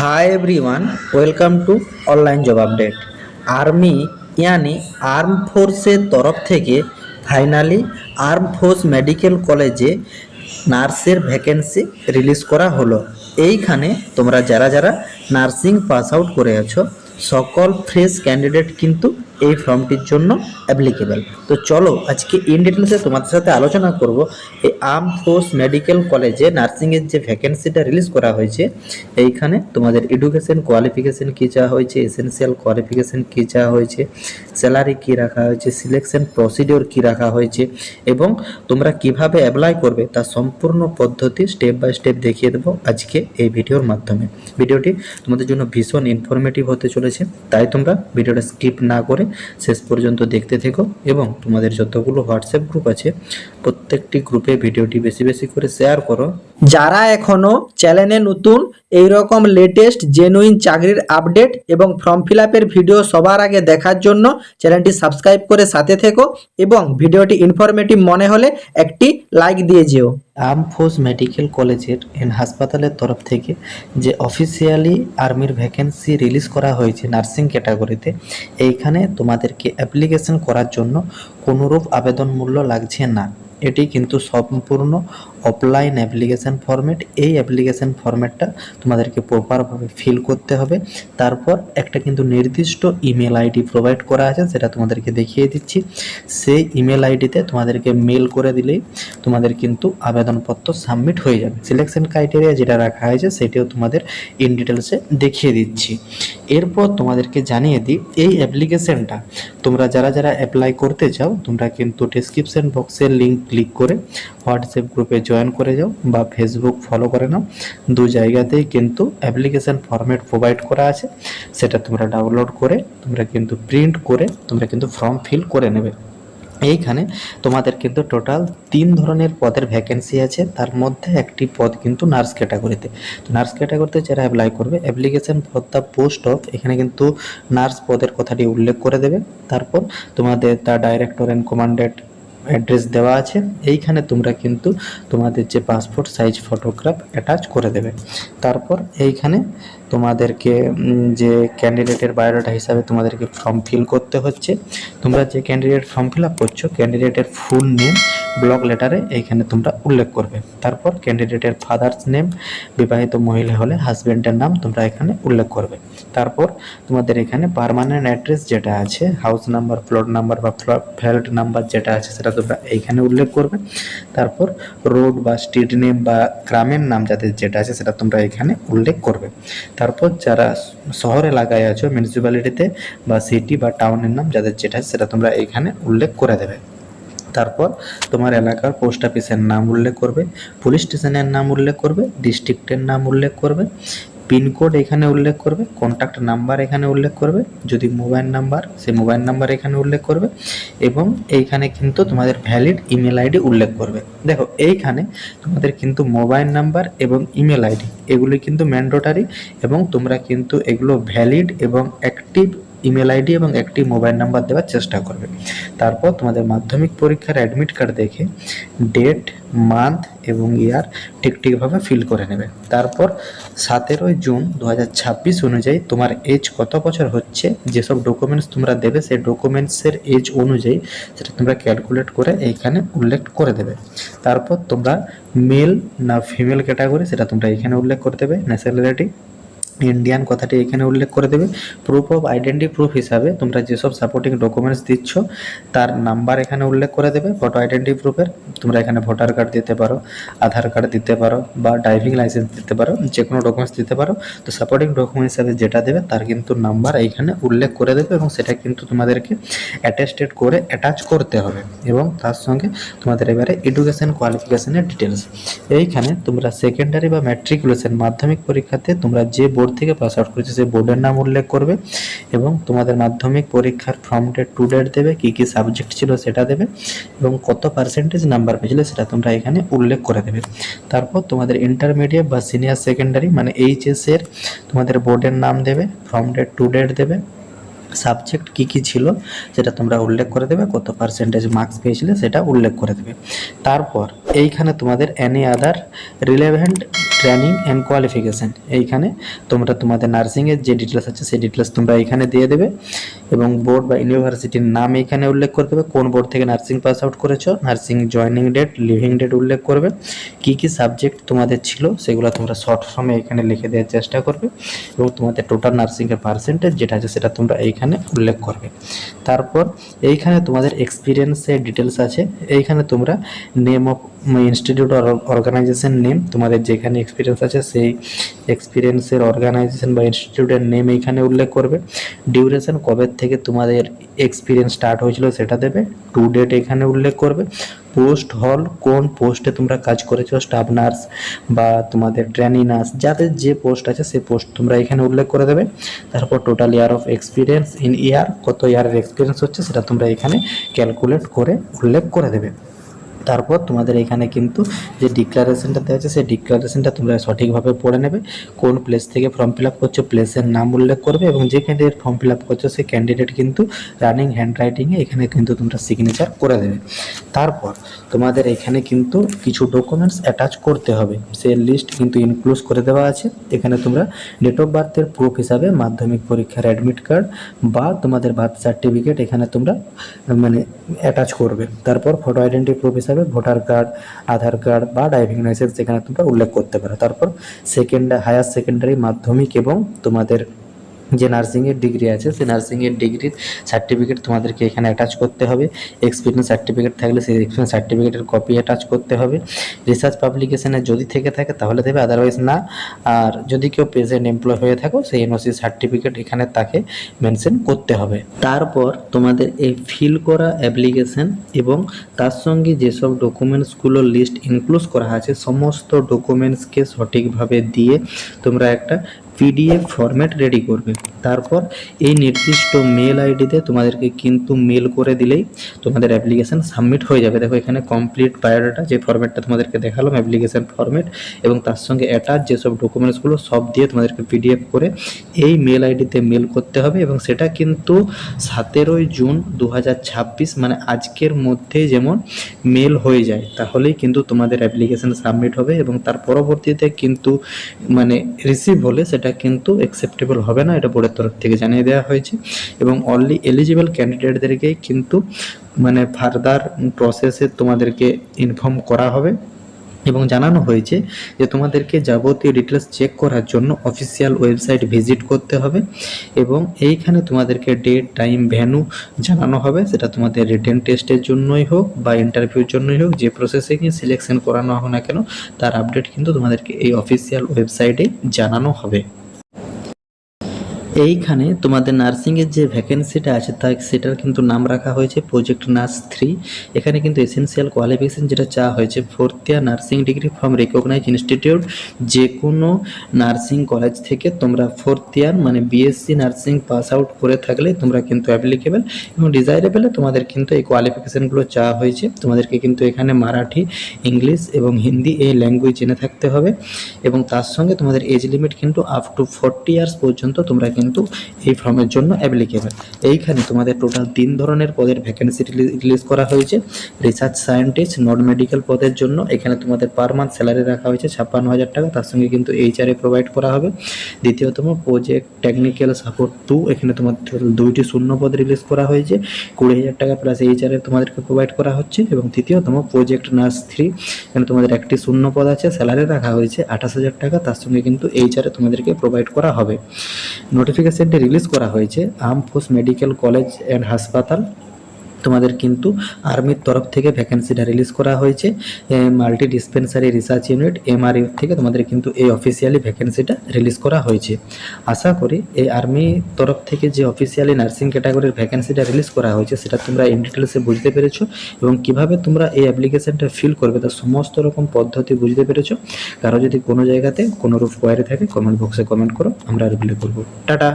Hi everyone, welcome to online job update. Army यानी arm फोर्सेर तरफ থেকে ফাইনালি আর্ম ফোর্স মেডিকেল কলেজে নার্সের ভ্যাকেন্সি রিলিজ করা হলো। এইখানে তোমরা যারা যারা নার্সিং পাস আউট করে আছো সকল ফ্রেশ ক্যান্ডিডেট কিন্তু এই ফর্মটির জন্য অ্যাপ্লিকেবল। তো চলো আজকে ইন ডিটেলসে তোমাদের সাথে আলোচনা করব এই আর্ম ফোর্স মেডিকেল কলেজে নার্সিংয়ের যে ভ্যাকেন্সিটা রিলিজ করা হয়েছে। এইখানে তোমাদের এডুকেশন কোয়ালিফিকেশন কী চাওয়া হয়েছে, এসেনশিয়াল কোয়ালিফিকেশন কী চাওয়া হয়েছে, স্যালারি কী রাখা হয়েছে, সিলেকশন প্রসিডিওর কী রাখা হয়েছে এবং তোমরা কিভাবে অ্যাপ্লাই করবে তার সম্পূর্ণ পদ্ধতি স্টেপ বাই স্টেপ দেখিয়ে দেবো আজকে এই ভিডিওর মাধ্যমে। ভিডিওটি তোমাদের জন্য ভীষণ ইনফরমেটিভ হতে চলেছে, তাই তোমরা ভিডিওটা স্কিপ না করে শেষ পর্যন্ত দেখতে থেকো এবং তোমাদের যতগুলো হোয়াটসঅ্যাপ গ্রুপ আছে প্রত্যেকটি গ্রুপে ভিডিওটি বেশি বেশি করে শেয়ার করো। যারা এখনো চ্যানেলে নতুন এই রকম লেটেস্ট জেনুইন চাকরির আপডেট এবং ফর্ম ফিল আপের ভিডিও সবার আগে দেখার জন্য চ্যানেলটি সাবস্ক্রাইব করে সাথে থেকো এবং ভিডিওটি ইনফরমেটিভ মনে হলে একটি লাইক দিয়ে যেও। আর্ম ফোর্স মেডিকেল কলেজের হাসপাতালের তরফ থেকে যে অফিসিয়ালি আর্মির ভ্যাকেন্সি রিলিজ করা হয়েছে নার্সিং ক্যাটাগরিতে, এইখানে তোমাদেরকে অ্যাপ্লিকেশন করার জন্য কোনোরূপ আবেদন মূল্য লাগছে না। এটি কিন্তু সম্পূর্ণ অফলাইন অ্যাপ্লিকেশান ফরম্যাট। এই অ্যাপ্লিকেশান ফরম্যাটটা তোমাদেরকে প্রপারভাবে ফিল করতে হবে। তারপর একটা কিন্তু নির্দিষ্ট ইমেল আইডি প্রোভাইড করা আছে, সেটা তোমাদেরকে দেখিয়ে দিচ্ছি। সেই ইমেল আইডিতে তোমাদেরকে মেল করে দিলেই তোমাদের কিন্তু আবেদনপত্র সাবমিট হয়ে যাবে। সিলেকশন ক্রাইটেরিয়া যেটা রাখা হয়েছে সেটিও তোমাদের ইন ডিটেলসে দেখিয়ে দিচ্ছি। এরপর তোমাদেরকে জানিয়ে দিই এই অ্যাপ্লিকেশানটা তোমরা যারা যারা অ্যাপ্লাই করতে চাও তোমরা কিন্তু ডেসক্রিপশন বক্সের লিঙ্ক ক্লিক করে হোয়াটসঅ্যাপ গ্রুপে জয়েন করে যাও বা ফেসবুক ফলো করে নাও। দু জায়গাতেই কিন্তু অ্যাপ্লিকেশান ফরম্যাট প্রোভাইড করা আছে, সেটা তোমরা ডাউনলোড করে তোমরা কিন্তু প্রিন্ট করে তোমরা কিন্তু ফর্ম ফিল করে নেবে। এইখানে তোমাদের কিন্তু টোটাল 3 ধরনের পদের ভ্যাকেন্সি আছে, তার মধ্যে একটি পদ কিন্তু নার্স ক্যাটাগরিতে। তো নার্স ক্যাটাগরিতে যারা অ্যাপ্লাই করবে application for the post of, এখানে কিন্তু নার্স পদের কথাটি উল্লেখ করে দেবে। তারপর তোমাদের the director and commandant address দেওয়া আছে। এইখানে তোমরা কিন্তু তোমাদের যে পাসপোর্ট সাইজ ফটোগ্রাফ অ্যাটাচ করে দেবে। তারপর এইখানে তোমাদেরকে যে ক্যান্ডিডেটের বায়োডাটা হিসাবে তোমাদেরকে ফর্ম ফিল করতে হচ্ছে। তোমরা যে ক্যান্ডিডেট ফর্ম ফিল আপ করছো ক্যান্ডিডেটের ফুল নেম ব্লক লেটারে এইখানে তোমরা উল্লেখ করবে। তারপর ক্যান্ডিডেটের ফাদার্স নেম, বিবাহিত মহিলা হলে হাজব্যান্ডের নাম তোমরা এখানে উল্লেখ করবে। তারপর তোমাদের এখানে পার্মানেন্ট অ্যাড্রেস যেটা আছে, হাউস নাম্বার, প্লট নাম্বার বা ফ্ল্যাট নাম্বার যেটা আছে সেটা তোমরা এইখানে উল্লেখ করবে। তারপর রোড বা স্ট্রিট নেম বা গ্রামের নাম যাদের যেটা আছে সেটা তোমরা এখানে উল্লেখ করবে। তারপর যারা শহর এলাকায় আছো মিউনিসিপ্যালিটিতে বা সিটি বা টাউনের নাম যাদের যেটা আছে সেটা তোমরা এইখানে উল্লেখ করে দেবে। তারপর তোমার এলাকার পোস্ট অফিসের নাম উল্লেখ করবে, পুলিশ স্টেশনের নাম উল্লেখ করবে, ডিস্ট্রিক্টের নাম উল্লেখ করবে, পিনকোড এখানে উল্লেখ করবে, কন্ট্যাক্ট নাম্বার এখানে উল্লেখ করবে, যদি মোবাইল নাম্বার সেই মোবাইল নাম্বার এখানে উল্লেখ করবে এবং এইখানে কিন্তু তোমাদের ভ্যালিড ইমেল আইডি উল্লেখ করবে। দেখো এইখানে তোমাদের কিন্তু মোবাইল নাম্বার এবং ইমেল আইডি এগুলি কিন্তু ম্যান্ডেটরি এবং তোমরা কিন্তু এগুলো ভ্যালিড এবং অ্যাক্টিভ ইমেল আইডি এবং একটি মোবাইল নাম্বার দেওয়ার চেষ্টা করবে। তারপর তোমাদের মাধ্যমিক পরীক্ষার অ্যাডমিট কার্ড দেখে ডেট, মান্থ এবং ইয়ার ঠিকভাবে ফিল করে নেবে। তারপর 17 জুন 2026 অনুযায়ী তোমার এজ কত বছর হচ্ছে, যেসব ডকুমেন্টস তোমরা দেবে সেই ডকুমেন্টসের এজ অনুযায়ী সেটা তোমরা ক্যালকুলেট করে এইখানে উল্লেখ করে দেবে। তারপর তোমরা মেল না ফিমেল ক্যাটাগরি সেটা তোমরা এখানে উল্লেখ করে দেবে। ন্যাশনালিটি ইন্ডিয়ান কথাটি এখানে উল্লেখ করে দেবে। প্রুফ অফ আইডেন্টি প্রুফ হিসাবে তোমরা যেসব সাপোর্টিং ডকুমেন্টস দিচ্ছ তার নাম্বার এখানে উল্লেখ করে দেবে। ফটো আইডেন্টি প্রুফের তোমরা এখানে ভোটার কার্ড দিতে পারো, আধার কার্ড দিতে পারো বা ড্রাইভিং লাইসেন্স দিতে পারো, যে কোনো ডকুমেন্টস দিতে পারো। তো সাপোর্টিং ডকুমেন্ট হিসাবে যেটা দেবে তার কিন্তু নাম্বার এইখানে উল্লেখ করে দেবে এবং সেটা কিন্তু তোমাদেরকে অ্যাটেস্টেড করে অ্যাটাচ করতে হবে এবং তার সঙ্গে তোমাদের এবারে এডুকেশন কোয়ালিফিকেশনের ডিটেলস। এইখানে তোমরা সেকেন্ডারি বা ম্যাট্রিকুলেশন মাধ্যমিক পরীক্ষাতে তোমরা যে বোর্ড থেকে পাস আউট করেছে সেই বোর্ডের নাম উল্লেখ করবে এবং তোমাদের মাধ্যমিক পরীক্ষার ফর্ম ডেট টু ডেট দেবে, কী কী সাবজেক্ট ছিল সেটা দেবে এবং কত পার্সেন্টেজ নাম্বার পেয়েছিলে সেটা তোমরা এখানে উল্লেখ করে দেবে। তারপর তোমাদের ইন্টারমিডিয়েট বা সিনিয়র সেকেন্ডারি মানে এইচএস এর তোমাদের বোর্ডের নাম দেবে, ফর্ম ডেট টু ডেট দেবে, সাবজেক্ট কী কী ছিল সেটা তোমরা উল্লেখ করে দেবে, কত পার্সেন্টেজ মার্কস পেয়েছিলে সেটা উল্লেখ করে দেবে। তারপর এইখানে তোমাদের any other relevant training and qualification, এইখানে তোমরা তোমাদের নার্সিংয়ের যে ডিটেলস আছে সেই ডিটেলস তোমরা এইখানে দিয়ে দেবে এবং বোর্ড বা ইউনিভার্সিটির নাম এইখানে উল্লেখ করে দেবে, কোন বোর্ড থেকে নার্সিং পাস আউট করেছো, nursing joining date, leaving date উল্লেখ করবে, কি কি সাবজেক্ট তোমাদের ছিল সেগুলো তোমরা শর্ট ফর্মে এখানে লিখে দেওয়ার চেষ্টা করবে এবং তোমাদের টোটাল নার্সিংয়ের পার্সেন্টেজ যেটা আছে সেটা তোমরা এইখানে উল্লেখ করবে। তারপর এইখানে তোমাদের এক্সপিরিয়েন্সের ডিটেলস আছে, এইখানে তোমরা name of institute organization name, তোমাদের যেখানে এক্সপিরিয়েন্স আছে সেই এক্সপিরিয়েন্সের অর্গানাইজেশন বা ইনস্টিটিউটের নেম এইখানে উল্লেখ করবে, ডিউরেশন কবে থেকে তোমাদের এক্সপিরিয়েন্স স্টার্ট হয়েছিল সেটা দেবে, টু ডেট এখানে উল্লেখ করবে, পোস্ট হল কোন পোস্টে তোমরা কাজ করেছো, স্টাফ নার্স বা তোমাদের ট্রেনি নার্স, যাদের যে পোস্ট আছে সেই পোস্ট তোমরা এখানে উল্লেখ করে দেবে। তারপর total year of experience in year, কত ইয়ারের এক্সপিরিয়েন্স হচ্ছে সেটা তোমরা এখানে ক্যালকুলেট করে উল্লেখ করে দেবে। তারপর তোমাদের এখানে কিন্তু যে ডিক্লারেশনটা দেওয়া আছে সেই ডিক্লারেশনটা তোমরা সঠিকভাবে পড়ে নেবে, কোন প্লেস থেকে ফর্ম ফিল আপ করছো প্লেসের নাম উল্লেখ করবে এবং যে ক্যান্ডিডেট ফর্ম ফিল আপ করছো সেই ক্যান্ডিডেট কিন্তু রানিং হ্যান্ড রাইটিংয়ে এখানে কিন্তু তোমরা সিগনেচার করে দেবে। তারপর তোমাদের এখানে কিন্তু কিছু ডকুমেন্টস অ্যাটাচ করতে হবে, সে লিস্ট কিন্তু ইনক্লুড করে দেওয়া আছে, এখানে তোমরা ডেট অফ বার্থের প্রুফ হিসাবে মাধ্যমিক পরীক্ষার অ্যাডমিট কার্ড বা তোমাদের বার্থ সার্টিফিকেট এখানে তোমরা মানে অ্যাটাচ করবে। তারপর ফটো আইডেন্টি প্রুফ হিসাবে ভোটার কার্ড, আধার কার্ড বা ড্রাইভিং লাইসেন্স এখানে তোমরা উল্লেখ করতে পারো। তারপর হায়ার সেকেন্ডারি মাধ্যমিক এবং তোমাদের যে নার্সিংয়ের ডিগ্রি আছে সেই নার্সিংয়ের ডিগ্রির সার্টিফিকেট তোমাদেরকে এখানে অ্যাটাচ করতে হবে, এক্সপিরিয়েন্স সার্টিফিকেট থাকলে সেই এক্সপিরিয়েন্স সার্টিফিকেটের কপি অ্যাটাচ করতে হবে, রিসার্চ পাবলিকেশনে যদি থেকে থাকে তাহলে দেবে, আদারওয়াইজ না। আর যদি কেউ প্রেজেন্ট এমপ্লয় হয়ে থাকো সেই এনওসি সার্টিফিকেট এখানে তাকে মেনশন করতে হবে। তারপর তোমাদের এই ফিল করা অ্যাপ্লিকেশন এবং তার সঙ্গে যেসব ডকুমেন্টসগুলো লিস্ট ইনক্লুড করা আছে সমস্ত ডকুমেন্টসকে সঠিকভাবে দিয়ে তোমরা একটা পিডিএফ ফরম্যাট রেডি করবে। তারপর এই নির্দিষ্ট মেল আইডিতে তোমাদেরকে কিন্তু মেল করে দিলেই তোমাদের অ্যাপ্লিকেশান সাবমিট হয়ে যাবে। দেখো এখানে কমপ্লিট বায়োডাটা যে ফরম্যাটটা তোমাদেরকে দেখালাম অ্যাপ্লিকেশান ফরম্যাট এবং তার সঙ্গে অ্যাটাচ যেসব ডকুমেন্টসগুলো সব দিয়ে তোমাদেরকে পিডিএফ করে এই মেল আইডিতে মেল করতে হবে এবং সেটা কিন্তু 17 জুন 2026 মানে আজকের মধ্যে যেমন মেল হয়ে যায় তাহলেই কিন্তু তোমাদের অ্যাপ্লিকেশান সাবমিট হবে এবং তার পরবর্তীতে কিন্তু মানে রিসিভ হলে সেটা কিন্তু অ্যাকসেপ্টেবল হবে না, এটা বোর্ডের তরফ থেকে জানিয়ে দেওয়া হয়েছে এবং অনলি এলিজিবল ক্যান্ডিডেটদেরকেই কিন্তু মানে ফার্দার প্রসেসে তোমাদেরকে ইনফর্ম করা হবে এবং জানানো হয়েছে যে তোমাদেরকে যাবতীয় ডিটেলস চেক করার জন্য অফিসিয়াল ওয়েবসাইট ভিজিট করতে হবে এবং এইখানে তোমাদেরকে ডেট টাইম ভ্যানু জানানো হবে, সেটা তোমাদের রিটেন টেস্টের জন্যই হোক বা ইন্টারভিউর জন্যই হোক, যে প্রসেসিংয়ে সিলেকশন করানো হোক না কেন তার আপডেট কিন্তু তোমাদেরকে এই অফিসিয়াল ওয়েবসাইটে জানানো হবে। এইখানে তোমাদের নার্সিংয়ের যে ভ্যাকেন্সিটা আছে সেটার কিন্তু নাম রাখা হয়েছে প্রজেক্ট নার্স 3। এখানে কিন্তু এসেনশিয়াল কোয়ালিফিকেশন যেটা চাওয়া হয়েছে 4th year nursing degree from recognise institute, যে কোনো নার্সিং কলেজ থেকে তোমরা 4th ইয়ার মানে বিএসসি নার্সিং পাস আউট করে থাকলে তোমরা কিন্তু অ্যাপ্লিকেবল এবং ডিজাইরেবলে তোমাদের কিন্তু এই কোয়ালিফিকেশানগুলো চাওয়া হয়েছে। তোমাদেরকে কিন্তু এখানে মারাঠি, ইংলিশ এবং হিন্দি এই ল্যাঙ্গুয়েজ জেনে থাকতে হবে এবং তার সঙ্গে তোমাদের এজ লিমিট কিন্তু আপ টু 40 ইয়ার্স পর্যন্ত তোমরা কিন্তু এই ফর্মের জন্য অ্যাপ্লিকেবল। এইখানে তোমাদের টোটাল 3 ধরনের পদের ভ্যাকেন্সি রিলিজ করা হয়েছে। রিসার্চ সায়েন্টিস্ট নন মেডিকেল পদের জন্য এখানে তোমাদের পার মান্থ স্যালারি রাখা হয়েছে 56,000 টাকা, তার সঙ্গে কিন্তু এইচআরএ প্রোভাইড করা হবে। দ্বিতীয়তম প্রজেক্ট টেকনিক্যাল সাপোর্ট 2, এখানে তোমাদের 2টি শূন্য পদ রিলিজ করা হয়েছে, 20,000 টাকা প্লাস এইচআরএ তোমাদেরকে প্রোভাইড করা হচ্ছে। এবং তৃতীয়তম প্রজেক্ট নার্স 3, এখানে তোমাদের একটি শূন্য পদ আছে, স্যালারি রাখা হয়েছে 28,000 টাকা, তার সঙ্গে কিন্তু এইচআরএ তোমাদেরকে প্রোভাইড করা হবে। নোটিফিকেশনটি রিলিজ করা হয়েছে arm force medical college and হাসপাতাল, তোমাদের কিন্তু আর্মির তরফ থেকে ভ্যাকেন্সিটা রিলিজ করা হয়েছে। মাল্টি ডিসপেন্সারি রিসার্চ ইউনিট এমআরইউ থেকে তোমাদের কিন্তু এই অফিসিয়ালি ভ্যাকেন্সিটা রিলিজ করা হয়েছে। আশা করি এই আর্মি তরফ থেকে যে অফিসিয়ালি নার্সিং ক্যাটাগরির ভ্যাকেন্সিটা রিলিজ করা হয়েছে সেটা তোমরা ইন ডিটেলসে বুঝতে পেরেছো এবং কিভাবে তোমরা এই অ্যাপ্লিকেশনটা ফিল করবে তার সমস্ত রকম পদ্ধতি বুঝতে পেরেছো। কারো যদি কোনো জায়গাতে কোনোরূপ কোয়ারি থাকে কমেন্ট বক্সে কমেন্ট করো, আমরা রিপ্লাই করবো। টাটা।